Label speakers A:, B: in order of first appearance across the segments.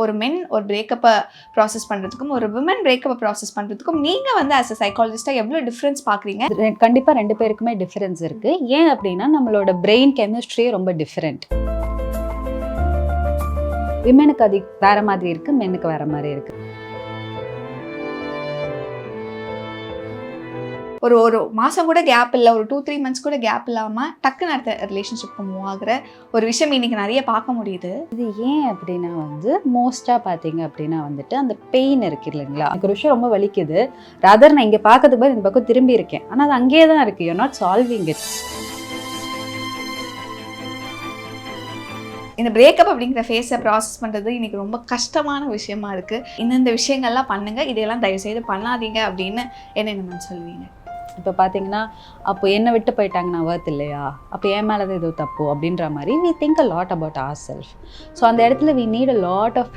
A: ஒரு மென் ஒரு பிரேக்கப்பை ப்ராசஸ் பண்ணுறதுக்கும் ஒரு விமன் பிரேக்கப்பை ப்ராசஸ் பண்ணுறதுக்கும் நீங்கள் வந்து ஆஸ் அ சைக்காலஜிஸ்டாக எவ்வளோ டிஃப்ரென்ஸ் பார்க்குறீங்க?
B: கண்டிப்பாக 2 பேருக்குமே டிஃப்ரென்ஸ் இருக்குது. ஏன் அப்படின்னா நம்மளோட பிரெயின் கெமிஸ்ட்ரியே ரொம்ப டிஃப்ரெண்ட். விமெனுக்கு அது வேற மாதிரி இருக்குது, மென்னுக்கு வேற மாதிரி இருக்குது.
A: ஒரு மாதம் கூட கேப் இல்லை, ஒரு 2-3 மந்த்ஸ் கூட கேப் இல்லாமல் டக்குன்னு அடுத்த ரிலேஷன்ஷிப்க்கு மூவ் ஆகிற ஒரு விஷயம் இன்றைக்கி நிறைய பார்க்க முடியுது.
B: இது ஏன் அப்படின்னா மோஸ்ட்டாக பார்த்தீங்க அப்படின்னா அந்த பெயின் இருக்குது இல்லைங்களா, எனக்கு ஒரு விஷயம் ரொம்ப வலிக்குது, ராதர் நான் இங்கே பார்க்கறதுக்கு பதில் இந்த பக்கம் திரும்பி இருக்கேன், ஆனால் அது அங்கேயே தான் இருக்குது, யூ நாட் சால்விங் இட்.
A: இந்த பிரேக்கப் அப்படிங்கிற ஃபேஸை ப்ராசஸ் பண்ணுறது இன்றைக்கி ரொம்ப கஷ்டமான விஷயமா இருக்குது. இந்த விஷயங்கள்லாம் பண்ணுங்கள், இதையெல்லாம் தயவுசெய்து பண்ணாதீங்க அப்படின்னு என்ன சொல்லுவீங்க?
B: இப்போ பார்த்தீங்கன்னா அப்போ என்னை விட்டு போயிட்டாங்க, நான் வர்த் இல்லையா, அப்போ என் மேலே தான் ஏதோ தப்பு அப்படின்ற மாதிரி we think a lot about ourselves. So அந்த இடத்துல we need a lot of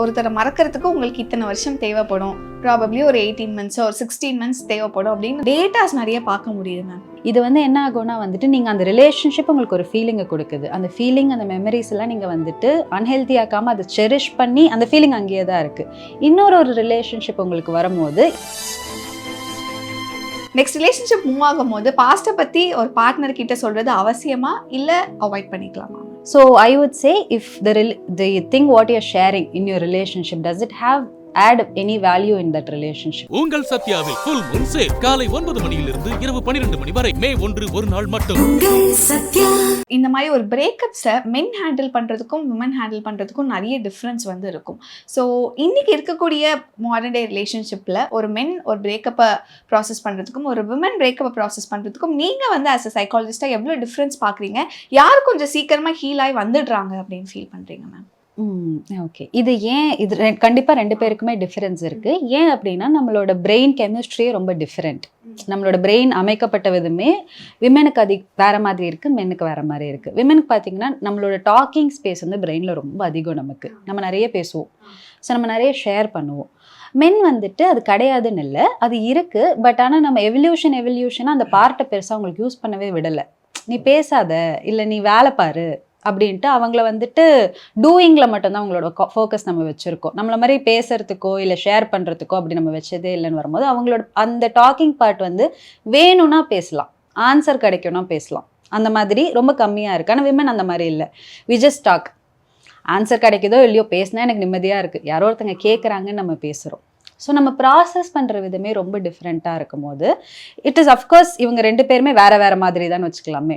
A: ஒருத்தரை மறக்கிறதுக்கு உங்களுக்கு இத்தனை வருஷம் தேவைப்படும், ப்ராபப்ளி ஒரு 18 மந்த்ஸ் ஒரு 16 மந்த்ஸ் தேவைப்படும் அப்படின்னு டேட்டாஸ் நிறைய பார்க்க முடியுது மேம்.
B: இது என்ன ஆகும்னா நீங்கள் அந்த ரிலேஷன்ஷிப் உங்களுக்கு ஒரு ஃபீலிங்கை கொடுக்குது, அந்த ஃபீலிங் அந்த மெமரிஸ் எல்லாம் நீங்கள் அன்ஹெல்த்தி ஆக்காமல் அதை செரிஷ் பண்ணி அந்த ஃபீலிங் அங்கேயே தான் இருக்குது. இன்னொரு ரிலேஷன்ஷிப் உங்களுக்கு வரும்போது
A: நெக்ஸ்ட் ரிலேஷன்ஷிப் மூவ் ஆகும் போது பாஸ்ட்டை பற்றி ஒரு பார்ட்னர் கிட்ட சொல்கிறது அவசியமா இல்லை அவாய்ட் பண்ணிக்கலாமா?
B: So I would say if the thing what you're sharing in your relationship, does it add any value in that relationship?
C: உங்கள் சத்யாவில் full moon sale காலை 9 மணியிலிருந்து இரவு 12 மணி வரை மே 1 ஒரு நாள் மட்டும்.
A: இந்த மாதிரி ஒரு பிரேக்கப்ஸை மென் ஹேண்டில் பண்ணுறதுக்கும் விமன் ஹேண்டில் பண்ணுறதுக்கும் நிறைய டிஃப்ரென்ஸ் வந்து இருக்கும். ஸோ இன்றைக்கி இருக்கக்கூடிய மாடர்ன் டே ரிலேஷன்ஷிப்பில் ஒரு மென் ஒரு பிரேக்கப்பை ப்ராசஸ் பண்ணுறதுக்கும் ஒரு விமன் பிரேக்கப்பை ப்ராசஸ் பண்ணுறதுக்கும் நீங்கள் வந்து ஆஸ் அ சைக்காலஜிஸ்டாக எவ்வளோ டிஃப்ரென்ஸ் பார்க்குறீங்க? யார் கொஞ்சம் சீக்கிரமாக ஹீல் ஆகி வந்துடுறாங்க அப்படின்னு ஃபீல் பண்ணுறீங்க மேம்?
B: ஓகே, இது கண்டிப்பாக 2 பேருக்குமே டிஃப்ரென்ஸ் இருக்குது. ஏன் அப்படின்னா நம்மளோட பிரெயின் கெமிஸ்ட்ரியே ரொம்ப டிஃப்ரெண்ட். நம்மளோட பிரெயின் அமைக்கப்பட்ட விதமே விமெனுக்கு அது வேற மாதிரி இருக்குது, மென்னுக்கு வேற மாதிரி இருக்குது. விமெனுக்கு பார்த்தீங்கன்னா நம்மளோட டாக்கிங் ஸ்பேஸ் பிரெயினில் ரொம்ப அதிகம், நம்ம நிறைய பேசுவோம், ஸோ நம்ம நிறைய ஷேர் பண்ணுவோம். மென் அது கிடையாதுன்னு இல்லை, அது இருக்குது, பட் ஆனால் நம்ம எவல்யூஷனாக அந்த பார்ட்டை பெருசாக அவங்களுக்கு யூஸ் பண்ணவே விடலை. நீ பேசாத, இல்லை நீ வேலை பாரு அப்படின்ட்டு அவங்கள டூயிங்கில் மட்டும்தான் அவங்களோட ஃபோக்கஸ் நம்ம வச்சுருக்கோம். நம்மள மாதிரி பேசுறதுக்கோ இல்லை ஷேர் பண்ணுறதுக்கோ அப்படி நம்ம வச்சதே இல்லைன்னு வரும்போது அவங்களோட அந்த டாக்கிங் பார்ட் வேணும்னா பேசலாம், ஆன்சர் கிடைக்கும்னா பேசலாம், அந்த மாதிரி ரொம்ப கம்மியாக இருக்குது. ஆனால் விமன் அந்த மாதிரி இல்லை, வி ஜஸ்ட் டாக், ஆன்சர் கிடைக்குதோ இல்லையோ பேசினா எனக்கு நிம்மதியாக இருக்குது, யாரோ ஒருத்தங்க கேட்குறாங்கன்னு நம்ம பேசுகிறோம். ஸோ நம்ம ப்ராசஸ் பண்ணுற விதமே ரொம்ப டிஃப்ரெண்ட்டாக இருக்கும் போது இட் இஸ் அஃப்கோர்ஸ் இவங்க 2 பேருமே வேறு மாதிரி தான் வச்சுக்கலாமே.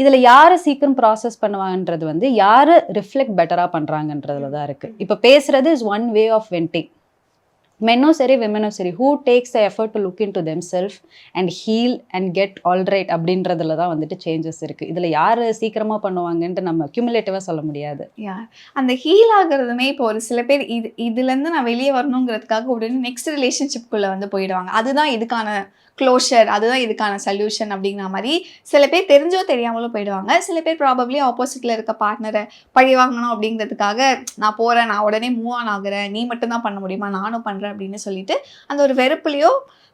B: இதில் யார் சீக்கிரம் ப்ராசஸ் பண்ணுவாங்கன்றது யார் ரிஃப்ளெக்ட் பெட்டராக பண்ணுறாங்கன்றதுல தான் இருக்குது. இப்போ பேசுகிறது is one way of venting. மென்னும் சரி விமெனும் சரி, who takes the effort to look into themself and heal and get alright அப்படின்றதுல தான் சேஞ்சஸ் இருக்குது. இதில் யார் சீக்கிரமாக பண்ணுவாங்கன்ட்டு நம்ம அக்யூமுலேட்டிவாக சொல்ல முடியாது.
A: அந்த ஹீல் ஆகுறதுமே இப்போ ஒரு சில பேர் இதுலேருந்து நான் வெளியே வரணுங்கிறதுக்காக உடனே நெக்ஸ்ட் ரிலேஷன்ஷிப்குள்ளே போயிடுவாங்க. அதுதான் இதுக்கான க்ளோஷர், அதுதான் இதுக்கான சொல்யூஷன் அப்படிங்கிற மாதிரி சில பேர் தெரிஞ்சோ தெரியாமலும் போயிடுவாங்க. சில பேர் ப்ராபப்ளி ஆப்போசிட்டில் இருக்க பார்ட்னரை பழி வாங்கணும் அப்படிங்கிறதுக்காக நான் போகிறேன், நான் உடனே மூவ் ஆன் ஆகுறேன், நீ மட்டும்தான் பண்ண முடியுமா, நானும் பண்ணுறேன் அப்படின்னு சொல்லிட்டு அந்த ஒரு வெறுப்புலையோ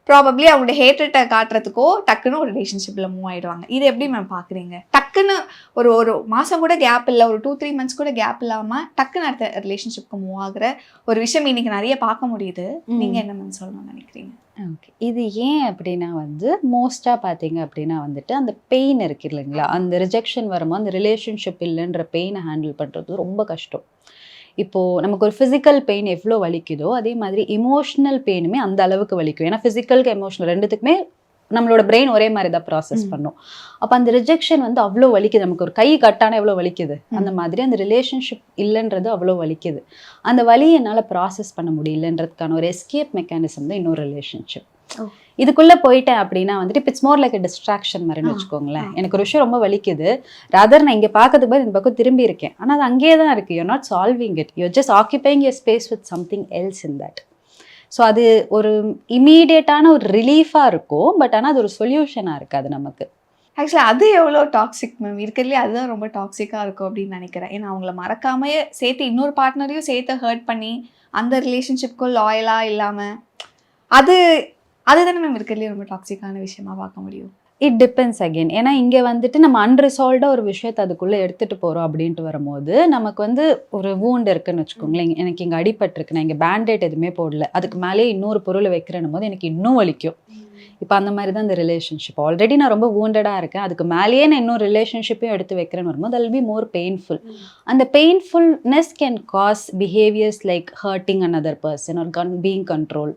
A: ப்ராபப்ளி அவங்களோட ஹேட்ரட்டை காட்டுறதுக்கோ டக்குன்னு ஒரு ரிலேஷன்ஷிப்பில் மூவ் ஆகிடுவாங்க. இது எப்படி மேம் பார்க்குறீங்க? டக்குன்னு ஒரு மாதம் கூட கேப் இல்லை, ஒரு 2-3 மந்த்ஸ் கூட கேப் இல்லாமல் டக்குன்னு அடுத்த ரிலேஷன்ஷிப்க்கு மூவ் ஆகிற ஒரு விஷயம் இன்றைக்கி நிறைய பார்க்க முடியுது. நீங்கள் என்ன மேம் சொல்லணும்னு நினைக்கிறீங்க?
B: ஓகே, இது ஏன் அப்படின்னா மோஸ்ட்டாக பார்த்தீங்க அப்படின்னா அந்த பெயின் இருக்குது இல்லைங்களா, அந்த ரிஜெக்ஷன் வரும்போது அந்த ரிலேஷன்ஷிப் இல்லைன்ற பெயினை ஹேண்டில் பண்ணுறது ரொம்ப கஷ்டம். இப்போது நமக்கு ஒரு ஃபிசிக்கல் பெயின் எவ்வளோ வலிக்குதோ அதே மாதிரி இமோஷ்னல் பெயினுமே அந்த அளவுக்கு வலிக்கும். ஏன்னா ஃபிசிக்கலுக்கு எமோஷனல் ரெண்டுத்துக்குமே நம்மளோட பிரெயின் ஒரே மாதிரி தான் ப்ராசஸ் பண்ணும். அப்போ அந்த ரிஜெக்ஷன் அவ்வளோ வலிக்குது, நமக்கு ஒரு கை கட்டான எவ்வளோ வலிக்குது, அந்த மாதிரி அந்த ரிலேஷன்ஷிப் இல்லைன்றது அவ்வளோ வலிக்குது. அந்த வலி என்னால் ப்ராசஸ் பண்ண முடியலன்றதுக்கான ஒரு எஸ்கேப் மெக்கானிசம் தான் இன்னொரு ரிலேஷன்ஷிப். இதுக்குள்ளே போயிட்டேன் அப்படின்னா இப்போ இட்ஸ் மோர் லைக் டிஸ்ட்ராக்ஷன் மாதிரின்னு வச்சுக்கோங்களேன். எனக்கு ஒரு விஷயம் ரொம்ப வலிக்குது, ராதர் நான் இங்கே பார்க்கறதுக்கு பதில் இந்த பக்கம் திரும்பி இருக்கேன், ஆனால் அது அங்கேயே தான் இருக்குது, you not solving it, you just occupying your space with something else in that. So அது ஒரு இமீடியட்டான ஒரு ரிலீஃபாக இருக்கும், பட் ஆனால் அது ஒரு சொல்யூஷனாக இருக்காது நமக்கு.
A: ஆக்சுவலாக அது எவ்வளோ டாக்ஸிக் மேம், இருக்கிறதுலே அதுதான் ரொம்ப டாக்ஸிக்காக இருக்கும் அப்படின்னு நினைக்கிறேன். ஏன்னா அவங்கள மறக்காமையே சேர்த்து இன்னொரு பார்ட்னரையும் சேர்த்து ஹர்ட் பண்ணி அந்த ரிலேஷன்ஷிப்க்கும் லாயலாக இல்லாமல் அதுதானே மேம் இருக்கிறதுலே ரொம்ப டாக்ஸிக்கான விஷயமா பார்க்க முடியும்.
B: It depends again. ஏன்னா இங்கே வந்துட்டு நம்ம அன்ரிசால்வ்டாக ஒரு விஷயத்தை அதுக்குள்ளே எடுத்துகிட்டு போகிறோம் அப்படின்ட்டு வரும்போது நமக்கு வந்து ஒரு வூண்ட் இருக்குன்னு வச்சுக்கோங்களேன். எனக்கு இங்கே அடிபட்டிருக்கு, நான் இங்கே பேண்டேட் எதுவுமே போடல, அதுக்கு மேலேயே இன்னொரு பொருளை வைக்கிறேன்னும் போது எனக்கு இன்னும் வலிக்கும். இப்போ அந்த மாதிரி தான் இந்த ரிலேஷன்ஷிப். ஆல்ரெடி நான் ரொம்ப வூண்டடாக இருக்கேன், அதுக்கு மேலேயே நான் இன்னொரு ரிலேஷன்ஷிப்பையும் எடுத்து வைக்கிறேன்னு வரும்போது that will be more painful. அந்த painfulness can cause behaviours like hurting another person or being control.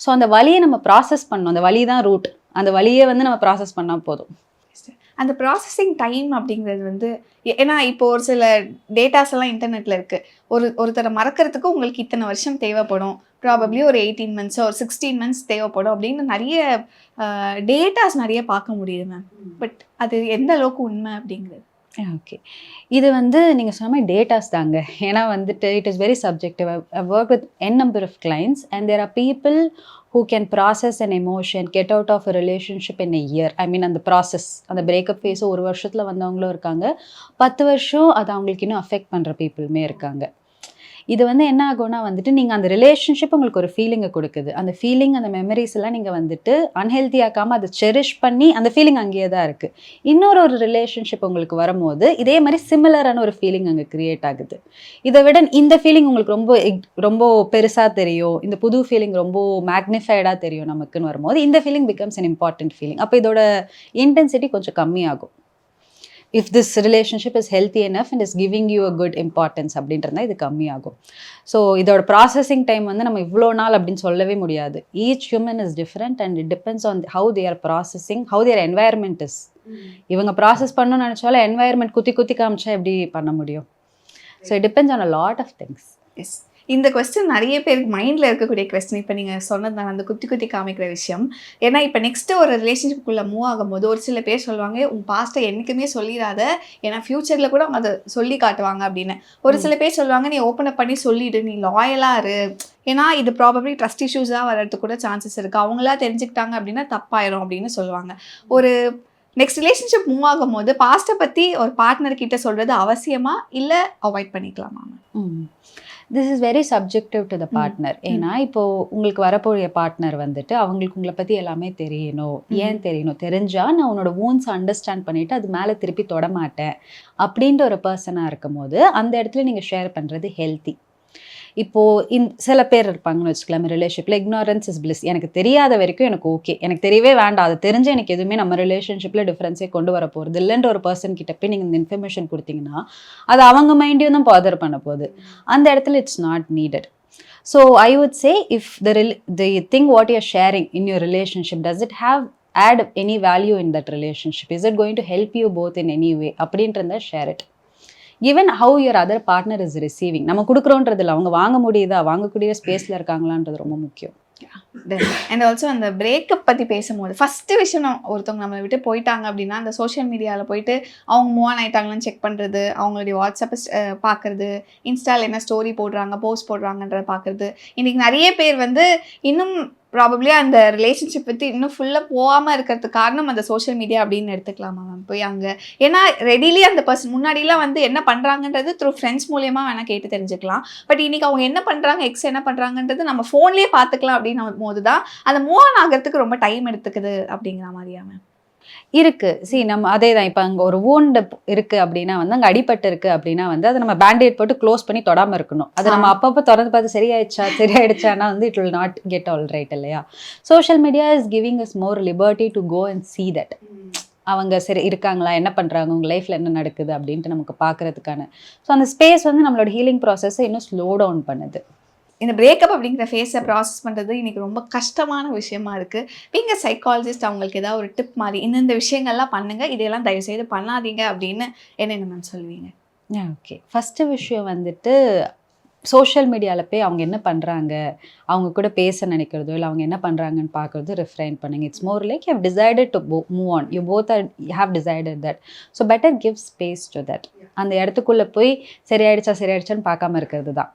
B: So அந்த வலியை நம்ம ப்ராசஸ் பண்ணணும். அந்த வலி தான் ரூட். அந்த வலியை வந்து நம்ம ப்ராசஸ் பண்ணால் போதும்.
A: அந்த ப்ராசஸிங் டைம் அப்படிங்கிறது வந்து ஏன்னா இப்போ ஒரு சில டேட்டாஸ் எல்லாம் இன்டர்நெட்டில் இருக்குது. ஒருத்தரை மறக்கிறதுக்கு உங்களுக்கு இத்தனை வருஷம் தேவைப்படும், ப்ராபப்ளி ஒரு 18 months ஒரு 16 months தேவைப்படும் அப்படின்னு நிறைய டேட்டாஸ் நிறைய பார்க்க முடியுது மேம். பட் அது எந்த அளவுக்கு உண்மை அப்படிங்கிறது?
B: ஓகே, இது வந்து நீங்கள் சொன்ன மாதிரி டேட்டாஸ் தாங்க. ஏன்னா வந்துட்டு it is very subjective. I work with number of clients and there are people who can process an emotion, get out of a relationship in a year. I mean அந்த process, அந்த breakup face ஒரு வருஷத்தில் வந்தவங்களும் இருக்காங்க, 10 வருஷம் அது அவங்களுக்கு இன்னும் affect பண்ணுற பீப்புளுமே இருக்காங்க. இது வந்து என்ன ஆகும்னா வந்துட்டு நீங்கள் அந்த ரிலேஷன்ஷிப் உங்களுக்கு ஒரு ஃபீலிங்கை கொடுக்குது. அந்த ஃபீலிங், அந்த மெமரிஸ் எல்லாம் நீங்கள் வந்துட்டு அன்ஹெல்த்தி ஆக்காமல் அதை செரிஷ் பண்ணி அந்த ஃபீலிங் அங்கேயே தான் இருக்குது. இன்னொரு ரிலேஷன்ஷிப் உங்களுக்கு வரும்போது இதே மாதிரி சிமிலரான ஒரு ஃபீலிங் அங்கே க்ரியேட் ஆகுது. இதை விட இந்த ஃபீலிங் உங்களுக்கு ரொம்ப பெருசாக தெரியும், இந்த புது ஃபீலிங் ரொம்ப மேக்னிஃபைடாக தெரியும் நமக்குன்னு வரும்போது இந்த feeling becomes an important feeling. அப்போ இதோட இன்டென்சிட்டி கொஞ்சம் கம்மியாகும். if this relationship is healthy enough and is giving you a good importance அப்படின்றதா இது கம்மியாகும். ஸோ இதோட ப்ராசஸிங் டைம் வந்து நம்ம இவ்வளோ நாள் அப்படின்னு சொல்லவே முடியாது. Each human is different and it depends on how they are processing, how their environment is. இவங்க ப்ராசஸ் பண்ணணும்னு நினச்சாலும் என்வாயர்மெண்ட் குத்தி காமிச்சா எப்படி பண்ண முடியும்? So it depends on a lot of things.
A: Yes, இந்த கொஸ்டின் நிறைய பேருக்கு மைண்டில் இருக்கக்கூடிய கொஸ்டின். இப்போ நீங்கள் சொன்னது அந்த குத்தி காமிக்கிற விஷயம். ஏன்னா இப்போ நெக்ஸ்ட்டு ஒரு ரிலேஷன்ஷிப்புக்குள்ளே மூவ் ஆகும்போது ஒரு சில பேர் சொல்லுவாங்க, உன் பாஸ்ட்டை என்றைக்குமே சொல்லிடாத, ஏன்னா ஃப்யூச்சரில் கூட அவங்க அதை சொல்லி காட்டுவாங்க அப்படின்னு. ஒரு சில பேர் சொல்லுவாங்க, நீ ஓப்பன் அப் பண்ணி சொல்லிவிடு, நீ லாயலாக இரு, ஏன்னா இது ப்ராபப்ளி ட்ரஸ்ட் இஷ்யூஸாக வர்றதுக்கு கூட சான்சஸ் இருக்குது, அவங்களா தெரிஞ்சுக்கிட்டாங்க அப்படின்னா தப்பாயிரும் அப்படின்னு சொல்லுவாங்க. ஒரு நெக்ஸ்ட் ரிலேஷன்ஷிப் மூவ் ஆகும் போது பாஸ்ட்டை பற்றி ஒரு பார்ட்னர்கிட்ட சொல்கிறது அவசியமா இல்லை அவாய்ட் பண்ணிக்கலாமா?
B: This is very subjective to the partner. ஏன்னா இப்போது உங்களுக்கு வரக்கூடிய பார்ட்னர் வந்துட்டு அவங்களுக்கு உங்களை பற்றி எல்லாமே தெரியணும். ஏன் தெரியணும்? தெரிஞ்சால் நான் உன்னோட வூன்ஸ் அண்டர்ஸ்டாண்ட் பண்ணிவிட்டு அது மேலே திருப்பி தொடமாட்டேன் அப்படின்ற ஒரு பர்சனாக இருக்கும் போது அந்த இடத்துல நீங்கள் ஷேர் பண்ணுறது ஹெல்த்தி. இப்போது சில பேர் இருப்பாங்கன்னு வச்சுக்கலாம் ரிலேஷன்ஷிப்பில், இக்னாரன்ஸ் இஸ் பிளிஸ். எனக்கு தெரியாத வரைக்கும் எனக்கு ஓகே, எனக்கு தெரியவே வேண்டாம், அது தெரிஞ்சு எனக்கு எதுவுமே நம்ம ரிலேஷன்ஷிப்பில் டிஃப்ரென்ஸே கொண்டு வர போகிறது இல்லைன்ற ஒரு பர்சன் கிட்ட போய் நீங்கள் இந்த இன்ஃபர்மேஷன் கொடுத்தீங்கன்னா அது அவங்க மைண்டையும் தான் பாதர் பண்ண போகுது. அந்த இடத்துல it's not needed. So I would say if the thing what you're sharing in your relationship, does it have add any value in that relationship? Is it going to help you both in any way? அப்படின்றத share it. given how your other partner is receiving. நம்ம கொடுக்குறோன்றதில்ல, அவங்க வாங்க முடியுதா, வாங்கக்கூடிய ஸ்பேஸில் இருக்காங்களான்றது ரொம்ப முக்கியம்.
A: And also அந்த பிரேக்கப் பற்றி பேசும்போது ஃபஸ்ட்டு விஷயம் ஒருத்தவங்க நம்மளை விட்டு போயிட்டாங்க அப்படின்னா அந்த சோஷியல் மீடியாவில் போயிட்டு அவங்க மூவ் ஆன் ஆகிட்டாங்களான்னு செக் பண்ணுறது, அவங்களுடைய வாட்ஸ்அப்பை பார்க்குறது, இன்ஸ்டாவில் என்ன ஸ்டோரி போடுறாங்க, போஸ்ட் போடுறாங்கன்றதை பார்க்குறது. இன்றைக்கி நிறைய பேர் வந்து இன்னும் ப்ராபப்ளி அந்த ரிலேஷன்ஷிப் பற்றி இன்னும் ஃபுல்லாக போகாமல் இருக்கிறதுக்கு காரணம் அந்த சோஷியல் மீடியா அப்படின்னு எடுத்துக்கலாமா மேம்? போய் அங்கே ஏன்னா ரெடிலி அந்த பர்சன் முன்னாடிலாம் வந்து என்ன பண்ணுறாங்கன்றது த்ரூ ஃப்ரெண்ட்ஸ் மூலியமாக வேணால் கேட்டு தெரிஞ்சுக்கலாம். பட் இன்றைக்கி அவங்க என்ன பண்ணுறாங்க, எக்ஸ் என்ன பண்ணுறாங்கன்றது நம்ம ஃபோன்லேயே பார்த்துக்கலாம் அப்படின்னு போது தான் அந்த மூவ் ஆன் ஆகிறதுக்கு ரொம்ப டைம் எடுத்துக்குது அப்படிங்கிற மாதிரியா மேம்?
B: இருக்குது. நம்ம அதே தான். இப்போ அங்கே ஒரு வூண்டு இருக்குது அப்படின்னா வந்து அங்கே அடிபட்டு இருக்குது அப்படின்னா வந்து அதை நம்ம பேண்டேட் போட்டு க்ளோஸ் பண்ணி தொடாமல் இருக்கணும். அது நம்ம அப்பப்போ திறந்து பார்த்து சரியாயிடுச்சானா வந்து it will not get all right இல்லையா? Social media is giving us more liberty to go and see that. அவங்க சரி இருக்காங்களா, என்ன பண்ணுறாங்க, உங்கள் லைஃப்பில் என்ன நடக்குது அப்படின்ட்டு நமக்கு பார்க்குறதுக்கான ஸோ அந்த ஸ்பேஸ் வந்து நம்மளோட ஹீலிங் ப்ராசஸை இன்னும் ஸ்லோ டவுன் பண்ணுது.
A: இந்த பிரேக்கப் அப்படிங்கிற ஃபேஸை ப்ராசஸ் பண்ணுறது இன்றைக்கி ரொம்ப கஷ்டமான விஷயமா இருக்குது. நீங்கள் சைக்காலஜிஸ்ட், அவங்களுக்கு ஏதாவது ஒரு டிப் மாதிரி இந்த விஷயங்கள்லாம் பண்ணுங்கள், இதையெல்லாம் தயவுசெய்து பண்ணாதீங்க அப்படின்னு என்னென்ன மேம் சொல்லுவீங்க?
B: ஓகே, ஃபஸ்ட்டு விஷயம் வந்துட்டு சோஷியல் மீடியாவில் போய் அவங்க என்ன பண்ணுறாங்க, அவங்க கூட பேச நினைக்கிறதோ இல்லை அவங்க என்ன பண்ணுறாங்கன்னு பார்க்குறதோ ரெஃப்ரைன் பண்ணுங்க. It's more like you have decided to move on, you both are have decided that. So better give space to that. அந்த இடத்துக்குள்ளே போய் சரியாயிடுச்சான்னு பார்க்காம இருக்கிறது தான்.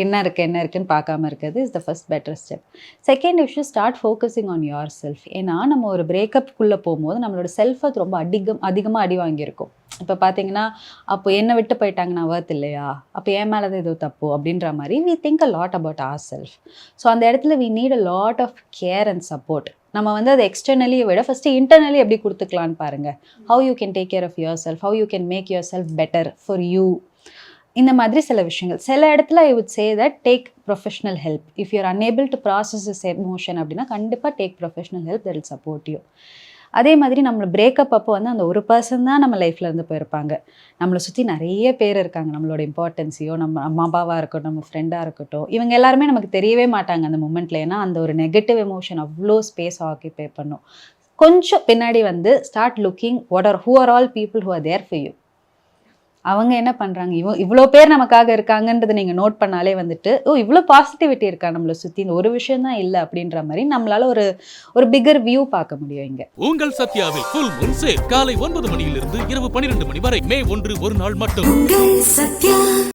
B: என்ன இருக்குன்னு பார்க்காம இருக்கிறது is the first better step. Second you should start focusing on your self. ஏன்னா நம்ம ஒரு பிரேக்கப்புக்குள்ளே போகும்போது நம்மளோட செல்ஃபை ரொம்ப அதிகமாக அடி வாங்கியிருக்கும். இப்போ பார்த்தீங்கன்னா அப்போ என்னை விட்டு போயிட்டாங்க, நான் வர்த் இல்லையா, அப்போ என் மேலே தான் ஏதோ தப்பு அப்படின்ற மாதிரி we think a lot about our self. So அந்த இடத்துல we need a lot of care and support. நம்ம வந்து அதை எக்ஸ்டர்னலி விட ஃபஸ்ட்டு இன்டர்னலி எப்படி கொடுத்துக்கலான்னு பாருங்கள். How you can take care of yourself, how you can make yourself better for you. இந்த மாதிரி சில விஷயங்கள். சில இடத்துல I would say that take professional help. If you're unable to process this emotion அப்படின்னா கண்டிப்பாக take professional help, that will support you. அதே மாதிரி நம்மளை பிரேக்கப் அப்போ வந்து அந்த ஒரு பர்சன் தான் நம்ம லைஃப்பில் இருந்து போயிருப்பாங்க. நம்மளை சுற்றி நிறைய பேர் இருக்காங்க. நம்மளோட இம்பார்ட்டன்ஸையோ, நம்ம அம்மா அப்பாவாக இருக்கட்டும், நம்ம ஃப்ரெண்டாக இருக்கட்டும், இவங்க எல்லாருமே நமக்கு தெரியவே மாட்டாங்க அந்த மூமெண்ட்டில். ஏன்னா அந்த ஒரு நெகட்டிவ் எமோஷன் அவ்வளோ ஸ்பேஸ் ஆக்கிபை பண்ணும். கொஞ்சம் பின்னாடி வந்து start looking who are all people who are there for you. அவங்க என்ன பண்ணுறாங்க, இவ்வளோ பேர் நமக்காக இருக்காங்கன்றதை நீங்கள் நோட் பண்ணாலே வந்துட்டு இவ்வளோ பாசிட்டிவிட்டி இருக்கா நம்மளை சுற்றி, இந்த ஒரு விஷயம் தான் இல்லை அப்படின்ற மாதிரி நம்மளால ஒரு பிகர் வியூ பார்க்க முடியும் இங்கே.
C: உங்கள் சத்யாவில் ஃபுல் மூன் சேல் காலை 9 மணியிலிருந்து இரவு 12 மணி வரை மே 1 ஒரு நாள் மட்டும்.